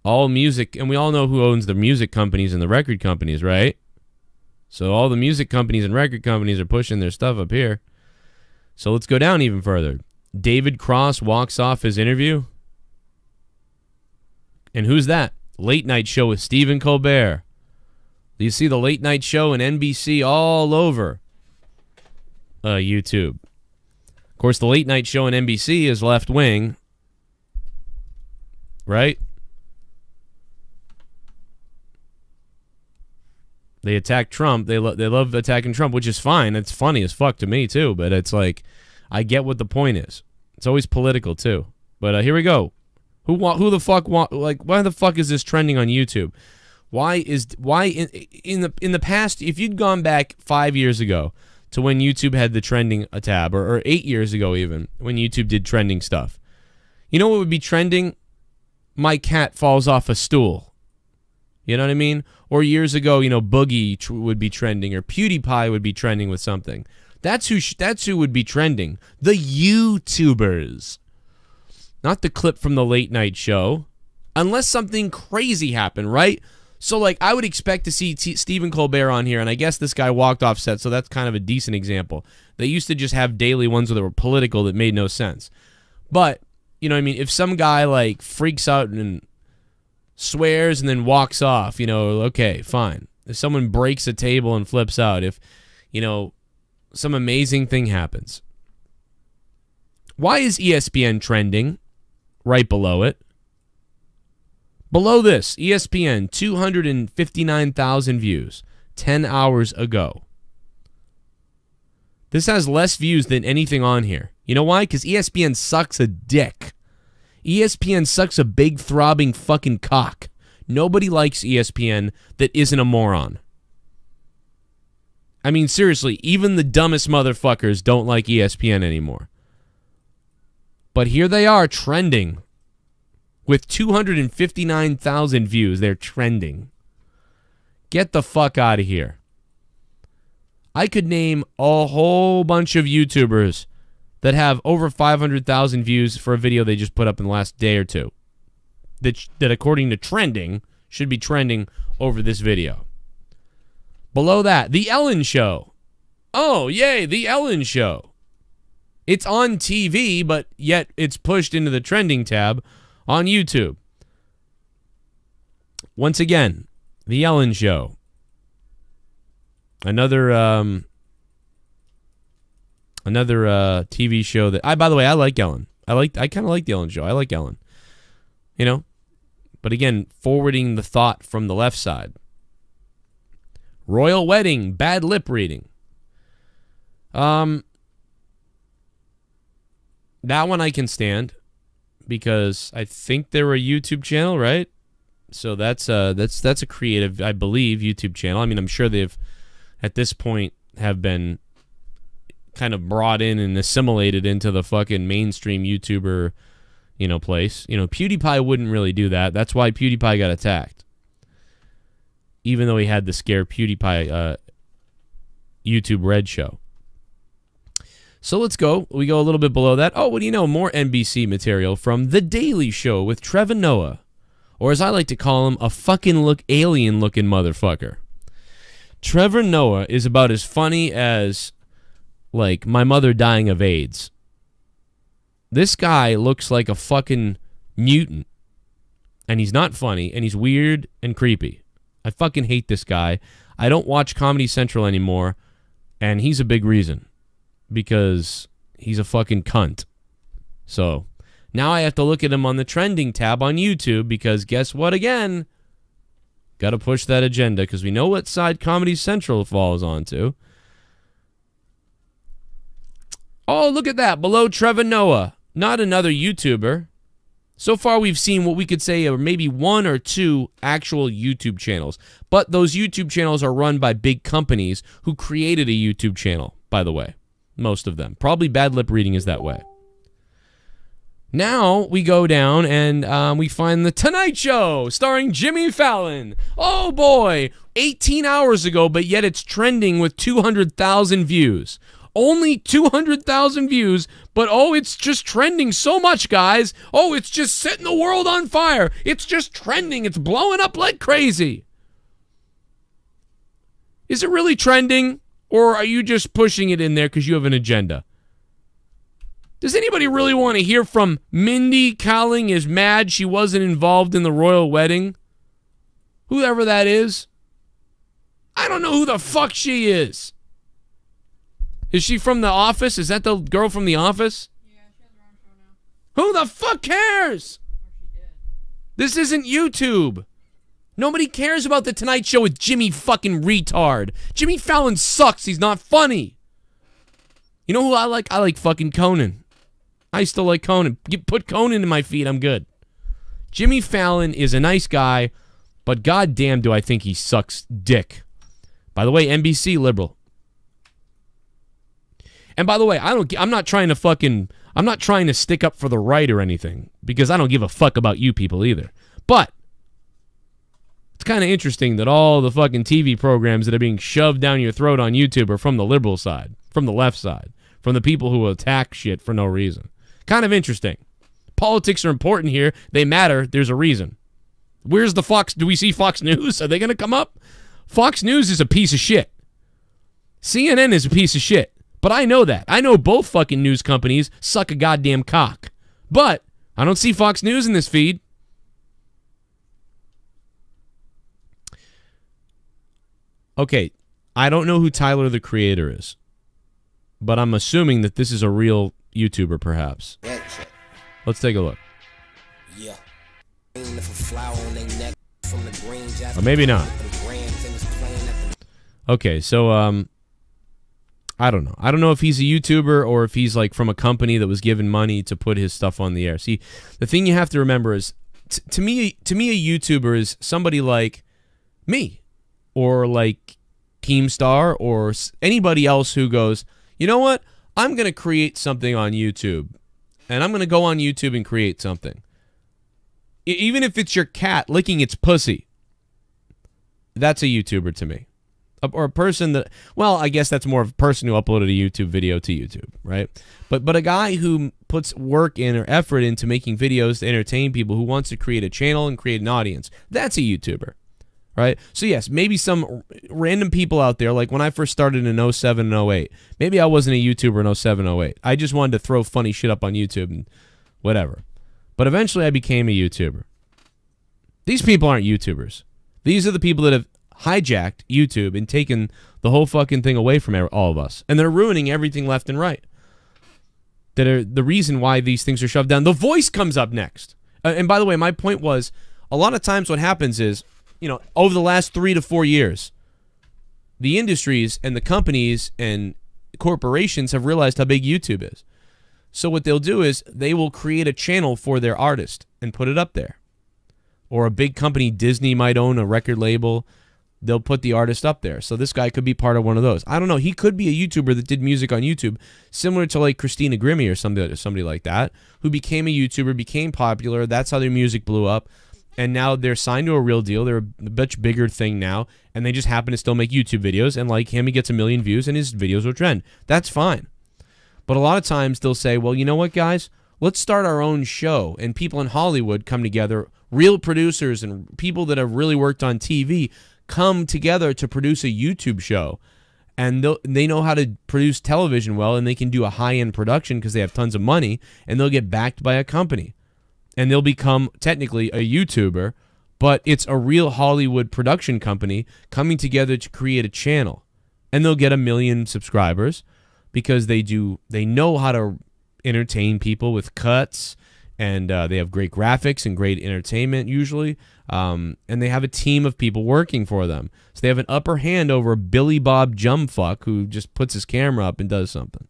all music, and we all know who owns the music companies and the record companies, right? So all the music companies and record companies are pushing their stuff up here. So let's go down even further. David Cross walks off his interview. And who's that? Late Night Show with Stephen Colbert. You see the Late Night Show and NBC all over YouTube. Of course, the Late Night Show and NBC is left wing, right? They attack Trump. They love attacking Trump, which is fine. It's funny as fuck to me too. But it's like, I get what the point is. It's always political too. But here we go. Who the fuck why the fuck is this trending on YouTube? Why in the past, if you'd gone back 5 years ago to when YouTube had the trending tab, or 8 years ago even, when YouTube did trending stuff, you know what would be trending? My cat falls off a stool. You know what I mean? Or years ago, Boogie would be trending, or PewDiePie would be trending with something. That's who would be trending. The YouTubers. Not the clip from the Late Night Show. Unless something crazy happened, right? So, I would expect to see Stephen Colbert on here, and I guess this guy walked off set, so that's kind of a decent example. They used to just have daily ones that were political that made no sense. But, if some guy, freaks out and swears and then walks off, okay, fine. If someone breaks a table and flips out, if, some amazing thing happens. Why is ESPN trending right below it? Below this, ESPN, 259,000 views 10 hours ago. This has less views than anything on here. You know why? Because ESPN sucks a dick. ESPN sucks a big throbbing fucking cock. Nobody likes ESPN that isn't a moron. I mean, seriously, even the dumbest motherfuckers don't like ESPN anymore. But here they are trending. With 259,000 views, they're trending. Get the fuck out of here. I could name a whole bunch of YouTubers that have over 500,000 views for a video they just put up in the last day or two. That according to trending, should be trending over this video. Below that, The Ellen Show. Oh, yay, The Ellen Show. It's on TV, but yet it's pushed into the trending tab on YouTube. Once again, The Ellen Show. Another TV show that by the way, I like Ellen. I kind of like The Ellen Show. I like Ellen. But again, forwarding the thought from the left side. Royal Wedding, bad lip reading. That one I can stand because I think they're a YouTube channel, right? So that's a creative, I believe, YouTube channel. I mean, I'm sure they've at this point have been kind of brought in and assimilated into the fucking mainstream YouTuber, place. PewDiePie wouldn't really do that. That's why PewDiePie got attacked. Even though he had the scare PewDiePie YouTube Red show. So let's go. We go a little bit below that. Oh, what do you know? More NBC material from The Daily Show with Trevor Noah. Or as I like to call him, a fucking alien-looking motherfucker. Trevor Noah is about as funny as, my mother dying of AIDS. This guy looks like a fucking mutant. And he's not funny, and he's weird and creepy. I fucking hate this guy. I don't watch Comedy Central anymore, and he's a big reason. Because he's a fucking cunt. So, Now I have to look at him on the trending tab on YouTube because guess what again? Got to push that agenda because we know what side Comedy Central falls onto. Oh, look at that. Below Trevor Noah. Not another YouTuber. So far, we've seen what we could say are maybe 1 or 2 actual YouTube channels. But those YouTube channels are run by big companies who created a YouTube channel, by the way. Most of them. Probably Bad Lip Reading is that way. Now we go down and we find The Tonight Show starring Jimmy Fallon. Oh boy, 18 hours ago, but yet it's trending with 200,000 views. Only 200,000 views, but oh, it's just trending so much, guys. Oh, it's just setting the world on fire. It's just trending. It's blowing up like crazy. Is it really trending, or are you just pushing it in there because you have an agenda? Does anybody really want to hear from Mindy Kaling is mad she wasn't involved in the royal wedding? Whoever that is. I don't know who the fuck she is. Is she from The Office? Is that the girl from The Office? Yeah, she has her own show now. Who the fuck cares? Or she did. This isn't YouTube. Nobody cares about The Tonight Show with Jimmy fucking retard. Jimmy Fallon sucks. He's not funny. You know who I like? I like fucking Conan. I still like Conan. Put Conan in my feed, I'm good. Jimmy Fallon is a nice guy, but goddamn do I think he sucks dick. By the way, NBC liberal. And by the way, I'm not trying to stick up for the right or anything, because I don't give a fuck about you people either. But it's kind of interesting that all the fucking TV programs that are being shoved down your throat on YouTube are from the liberal side, from the left side, from the people who attack shit for no reason. Kind of interesting. Politics are important here. They matter. There's a reason. Where's the Fox? Do we see Fox News? Are they going to come up? Fox News is a piece of shit. CNN is a piece of shit. But I know that. I know both fucking news companies suck a goddamn cock. But I don't see Fox News in this feed. Okay, I don't know who Tyler, the Creator, is. But I'm assuming that this is a real YouTuber, perhaps. Let's take a look. Yeah. Or maybe not. Okay, so, I don't know. I don't know if he's a YouTuber or if he's like from a company that was given money to put his stuff on the air. See, the thing you have to remember is, to me, a YouTuber is somebody like me, or like Keemstar, or anybody else who goes, you know what? I'm gonna create something on YouTube, and I'm gonna go on YouTube and create something. Even if it's your cat licking its pussy, that's a YouTuber to me. Or a person that, well, I guess that's more of a person who uploaded a YouTube video to YouTube, right? But a guy who puts work in or effort into making videos to entertain people, who wants to create a channel and create an audience, that's a YouTuber, right? So yes, maybe some random people out there, like when I first started in 07 and 08, maybe I wasn't a YouTuber in 07, 08. I just wanted to throw funny shit up on YouTube and whatever. But eventually I became a YouTuber. These people aren't YouTubers. These are the people that have hijacked YouTube and taken the whole fucking thing away from all of us. And they're ruining everything left and right. That are the reason why these things are shoved down. The Voice comes up next. And by the way, my point was, a lot of times what happens is, you know, over the last 3 to 4 years, the industries and the companies and corporations have realized how big YouTube is. So what they'll do is they will create a channel for their artist and put it up there. Or a big company, Disney, might own a record label. They'll put the artist up there. So this guy could be part of one of those. I don't know. He could be a YouTuber that did music on YouTube, similar to like Christina Grimmie or somebody like that, who became a YouTuber, became popular. That's how their music blew up. And now they're signed to a real deal. They're a much bigger thing now. And they just happen to still make YouTube videos. And like him, he gets 1 million views and his videos will trend. That's fine. But a lot of times they'll say, well, you know what, guys? Let's start our own show. And people in Hollywood come together, real producers and people that have really worked on TV, come together to produce a YouTube show, and they know how to produce television well, and they can do a high-end production because they have tons of money, and they'll get backed by a company, and they'll become technically a YouTuber, but it's a real Hollywood production company coming together to create a channel, and they'll get 1 million subscribers because they know how to entertain people with cuts and they have great graphics and great entertainment usually, and they have a team of people working for them. So they have an upper hand over Billy Bob Jumfuck, who just puts his camera up and does something.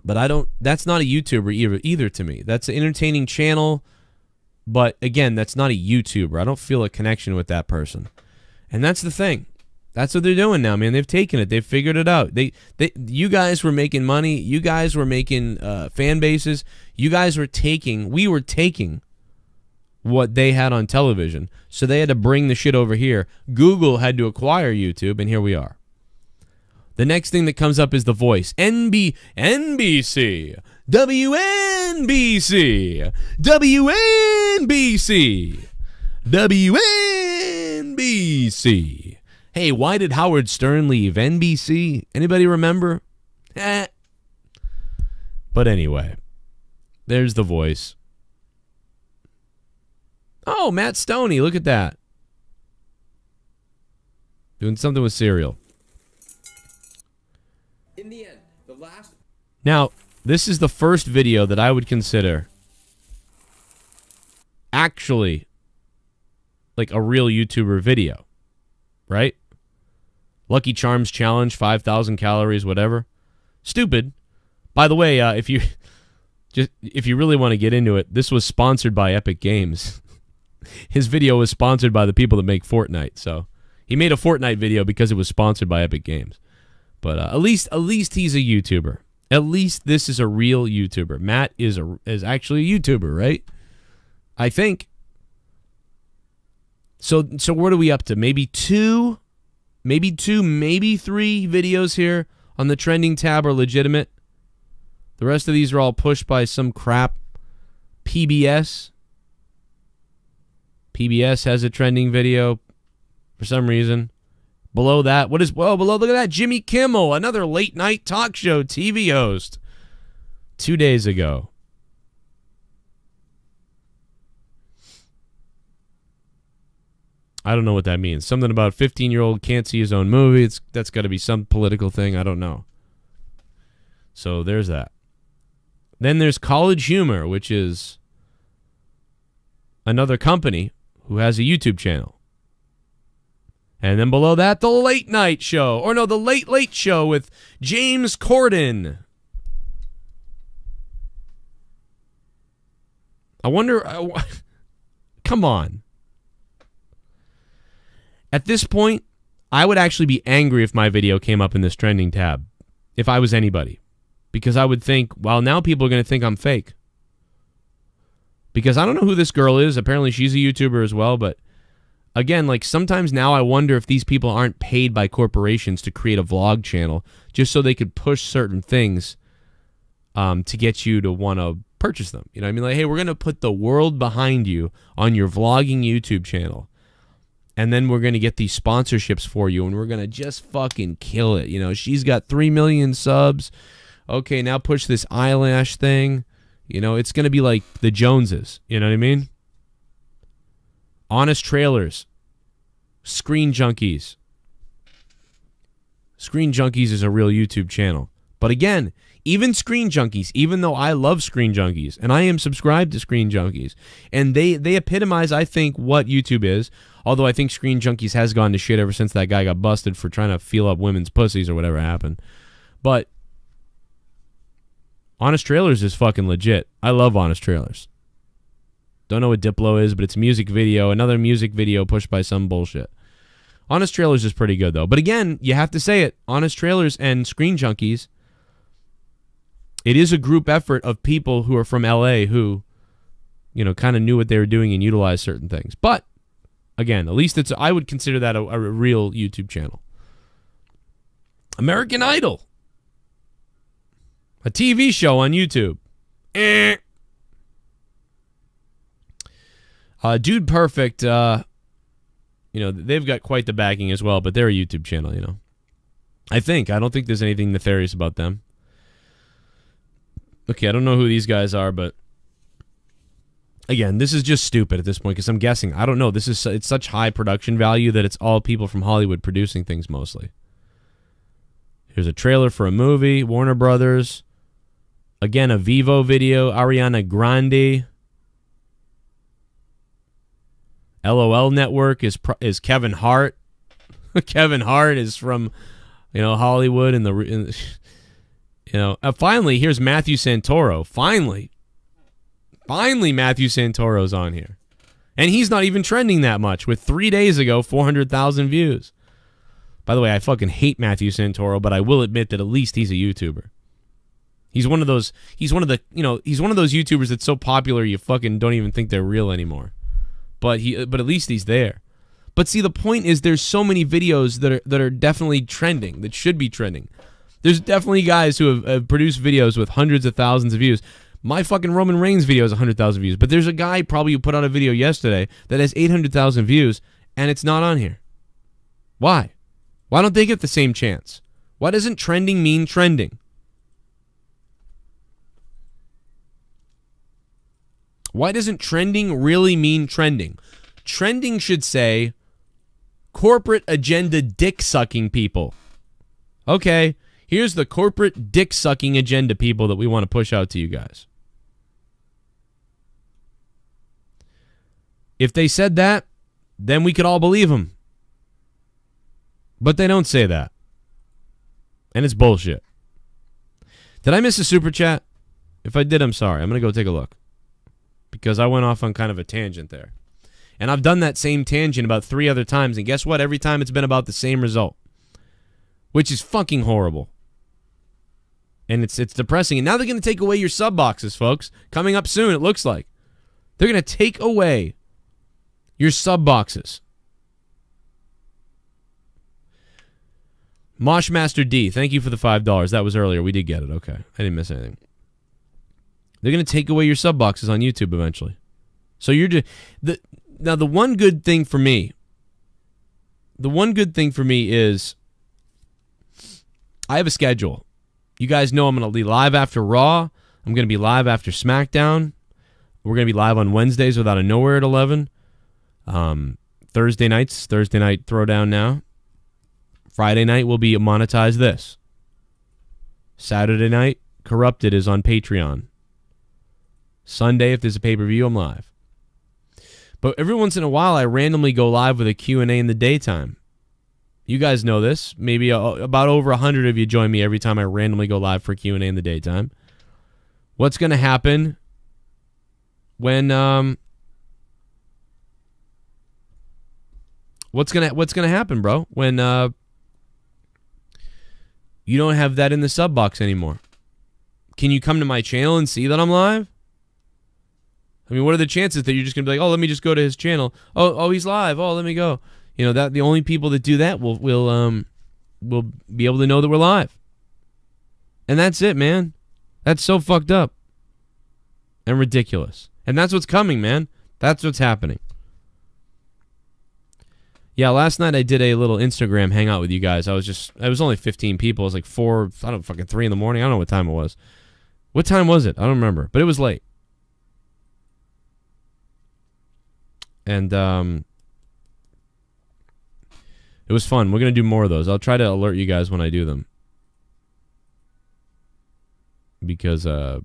But I don't. That's not a YouTuber either to me. That's an entertaining channel, but again, that's not a YouTuber. I don't feel a connection with that person, and that's the thing. That's what they're doing now, man. They've taken it. They've figured it out. You guys were making money. You guys were making fan bases. You guys were taking. We were taking what they had on television, so they had to bring the shit over here. Google had to acquire YouTube, and here we are. The next thing that comes up is The Voice. NBC, WNBC, WNBC, WNBC. Hey, why did Howard Stern leave NBC? Anybody remember? But anyway, there's The Voice. Oh, Matt Stoney, look at that. Doing something with cereal. In the end, the last... Now, this is the first video that I would consider actually like a real YouTuber video, right? Lucky Charms challenge, 5,000 calories, whatever. Stupid. By the way, if you really want to get into it, this was sponsored by Epic Games. His video was sponsored by the people that make Fortnite. So he made a Fortnite video because it was sponsored by Epic Games. But at least he's a YouTuber. At least this is a real YouTuber. Matt is actually a YouTuber, right? I think. So what are we up to? Maybe two, maybe three videos here on the trending tab are legitimate. The rest of these are all pushed by some crap PBS. PBS has a trending video for some reason. Below that, look at that, Jimmy Kimmel, another late night talk show TV host. 2 days ago. I don't know what that means. Something about 15-year-old can't see his own movie. That's got to be some political thing. I don't know. So there's that. Then there's College Humor, which is another company who has a YouTube channel. And then below that, The Late Night Show. Or no, The Late Late Show with James Corden. I wonder... come on. At this point, I would actually be angry if my video came up in this trending tab. If I was anybody. Because I would think, well, now people are going to think I'm fake. Because I don't know who this girl is. Apparently she's a YouTuber as well, but... Again, like sometimes now I wonder if these people aren't paid by corporations to create a vlog channel just so they could push certain things to get you to want to purchase them. You know what I mean? Like, hey, we're going to put the world behind you on your vlogging YouTube channel. And then we're going to get these sponsorships for you and we're going to just fucking kill it. You know, she's got 3 million subs. Okay, now push this eyelash thing. You know, it's going to be like the Joneses. You know what I mean? Honest Trailers, Screen Junkies. Screen Junkies is a real YouTube channel. But again, even Screen Junkies, even though I love Screen Junkies, and I am subscribed to Screen Junkies, and they epitomize, I think, what YouTube is, although I think Screen Junkies has gone to shit ever since that guy got busted for trying to feel up women's pussies or whatever happened. But Honest Trailers is fucking legit. I love Honest Trailers. Don't know what Diplo is, but it's a music video. Another music video pushed by some bullshit. Honest Trailers is pretty good, though. But again, you have to say it. Honest Trailers and Screen Junkies, it is a group effort of people who are from L.A. who, you know, kind of knew what they were doing and utilized certain things. But, again, at least I would consider that a real YouTube channel. American Idol. A TV show on YouTube. Dude Perfect, you know, they've got quite the backing as well, but they're a YouTube channel, you know. I don't think there's anything nefarious about them. Okay, I don't know who these guys are, but again, this is just stupid at this point because I'm guessing. I don't know. It's such high production value that it's all people from Hollywood producing things mostly. Here's a trailer for a movie, Warner Brothers. Again, a Vivo video. Ariana Grande. LOL Network is Kevin Hart. Kevin Hart is from, Hollywood and finally, here's Matthew Santoro. Finally, Matthew Santoro's on here. And he's not even trending that much with 3 days ago, 400,000 views. By the way, I fucking hate Matthew Santoro, but I will admit that at least he's a YouTuber. He's one of those YouTubers that's so popular you fucking don't even think they're real anymore. But at least he's there. But see, the point is there's so many videos that are definitely trending, that should be trending. There's definitely guys who have produced videos with hundreds of thousands of views. My fucking Roman Reigns video has 100,000 views. But there's a guy probably who put out a video yesterday that has 800,000 views, and it's not on here. Why? Why don't they get the same chance? Why doesn't trending mean trending? Why doesn't trending really mean trending? Trending should say corporate agenda dick-sucking people. Okay, here's the corporate dick-sucking agenda people that we want to push out to you guys. If they said that, then we could all believe them. But they don't say that. And it's bullshit. Did I miss a super chat? If I did, I'm sorry. I'm going to go take a look. Because I went off on kind of a tangent there. And I've done that same tangent about 3 other times. And guess what? Every time it's been about the same result. Which is fucking horrible. And it's depressing. And now they're going to take away your sub boxes, folks. Coming up soon, it looks like. They're going to take away your sub boxes. Moshmaster D, thank you for the $5. That was earlier. We did get it. Okay. I didn't miss anything. They're going to take away your sub boxes on YouTube eventually. So you're just... Now, the one good thing for me is I have a schedule. You guys know I'm going to be live after Raw. I'm going to be live after Smackdown. We're going to be live on Wednesdays without a Nowhere at 11. Thursday night Throwdown now. Friday night will be Monetize This. Saturday night, Corrupted is on Patreon. Sunday, if there's a pay-per-view, I'm live. But every once in a while, I randomly go live with a Q&A in the daytime. You guys know this. Maybe about over 100 of you join me every time I randomly go live for a Q&A in the daytime. What's going to happen when... What's gonna happen, bro, when you don't have that in the sub box anymore? Can you come to my channel and see that I'm live? I mean, what are the chances that you're just going to be like, oh, let me just go to his channel. Oh, he's live. Oh, let me go. You know, that the only people that do that will be able to know that we're live. And that's it, man. That's so fucked up and ridiculous. And that's what's coming, man. That's what's happening. Yeah, last night I did a little Instagram hangout with you guys. I was only 15 people. It was like 3 in the morning. I don't know what time it was. What time was it? I don't remember, but it was late. And it was fun. We're going to do more of those. I'll try to alert you guys when I do them. Because it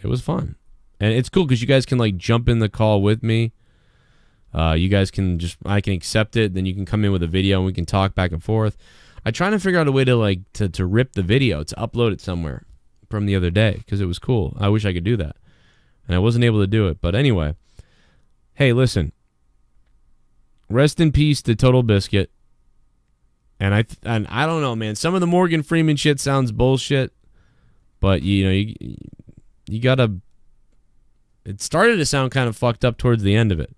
was fun. And it's cool because you guys can like jump in the call with me. You guys can I can accept it. Then you can come in with a video and we can talk back and forth. I try to figure out a way to like to rip the video, to upload it somewhere from the other day because it was cool. I wish I could do that. And I wasn't able to do it. But anyway. Hey, listen. Rest in peace to Totalbiscuit. And I don't know, man. Some of the Morgan Freeman shit sounds bullshit, but you gotta. It started to sound kind of fucked up towards the end of it,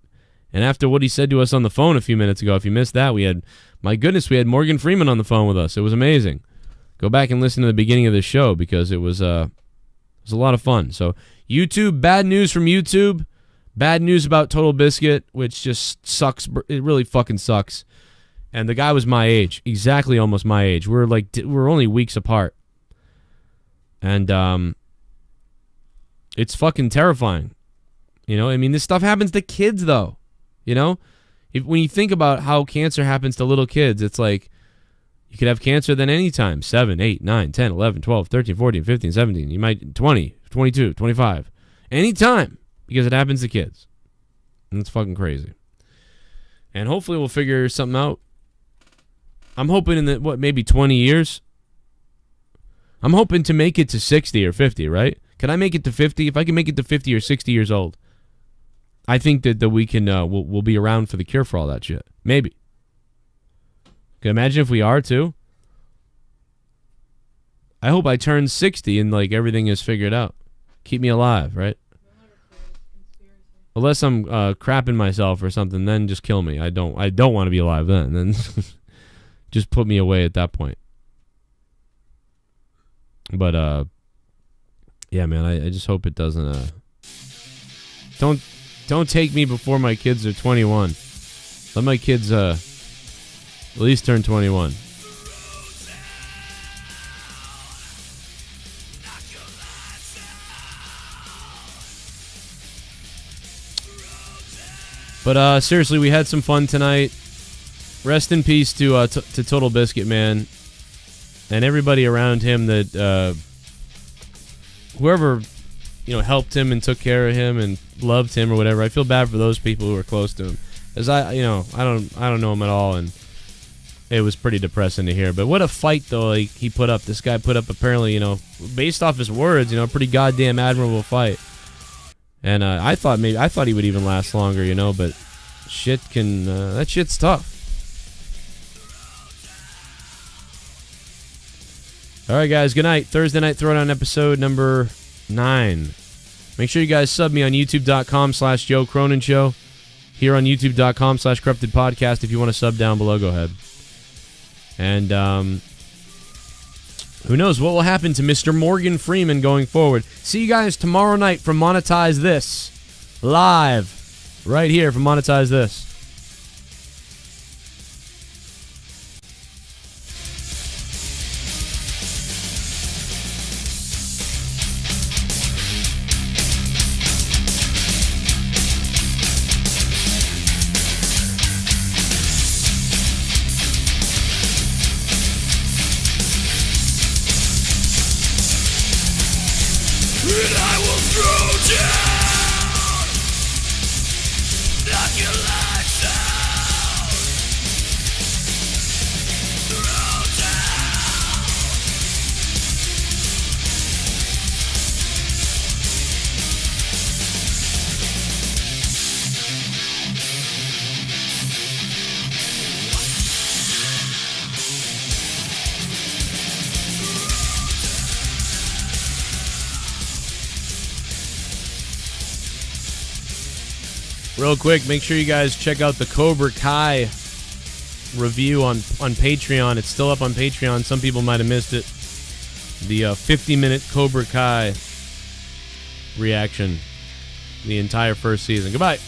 and after what he said to us on the phone a few minutes ago, if you missed that, we had Morgan Freeman on the phone with us. It was amazing. Go back and listen to the beginning of the show because it was a lot of fun. So YouTube, bad news from YouTube. Bad news about Totalbiscuit, which just sucks. It really fucking sucks. And the guy was my age, exactly almost my age. We're only weeks apart. And it's fucking terrifying. You know, I mean, this stuff happens to kids, though. You know, when you think about how cancer happens to little kids, it's like, You could have cancer then anytime. 7, 8, 9, 10, 11, 12, 13, 14, 15, 17. You might 20, 22, 25. Anytime. Because it happens to kids. And it's fucking crazy. And hopefully we'll figure something out. I'm hoping in the, maybe 20 years? I'm hoping to make it to 60 or 50, right? Can I make it to 50? If I can make it to 50 or 60 years old, I think that we can, we'll be around for the cure for all that shit. Maybe. Can you imagine if we are, too? I hope I turn 60 and, like, everything is figured out. Keep me alive, right? Unless I'm crapping myself or something, then just kill me. I don't want to be alive then. Then just put me away at that point. But yeah, man, I just hope it doesn't. Don't take me before my kids are 21. Let my kids at least turn 21. But seriously, we had some fun tonight. Rest in peace to Totalbiscuit, man, and everybody around him that whoever helped him and took care of him and loved him or whatever. I feel bad for those people who were close to him, as I don't know him at all, and it was pretty depressing to hear. But what a fight though! Like he put up. This guy put up apparently, based off his words, a pretty goddamn admirable fight. And I thought he would even last longer, but that shit's tough. All right, guys, good night. Thursday night Throwdown episode number 9. Make sure you guys sub me on youtube.com/Joe Cronin Show. Here on youtube.com/Corrupted Podcast. If you want to sub down below, go ahead. And who knows what will happen to Mr. Morgan Freeman going forward. See you guys tomorrow night from Monetize This. Live. Right here from Monetize This. Real quick, make sure you guys check out the Cobra Kai review on Patreon. It's still up on Patreon. Some people might have missed it. The 50-minute Cobra Kai reaction. The entire first season. Goodbye.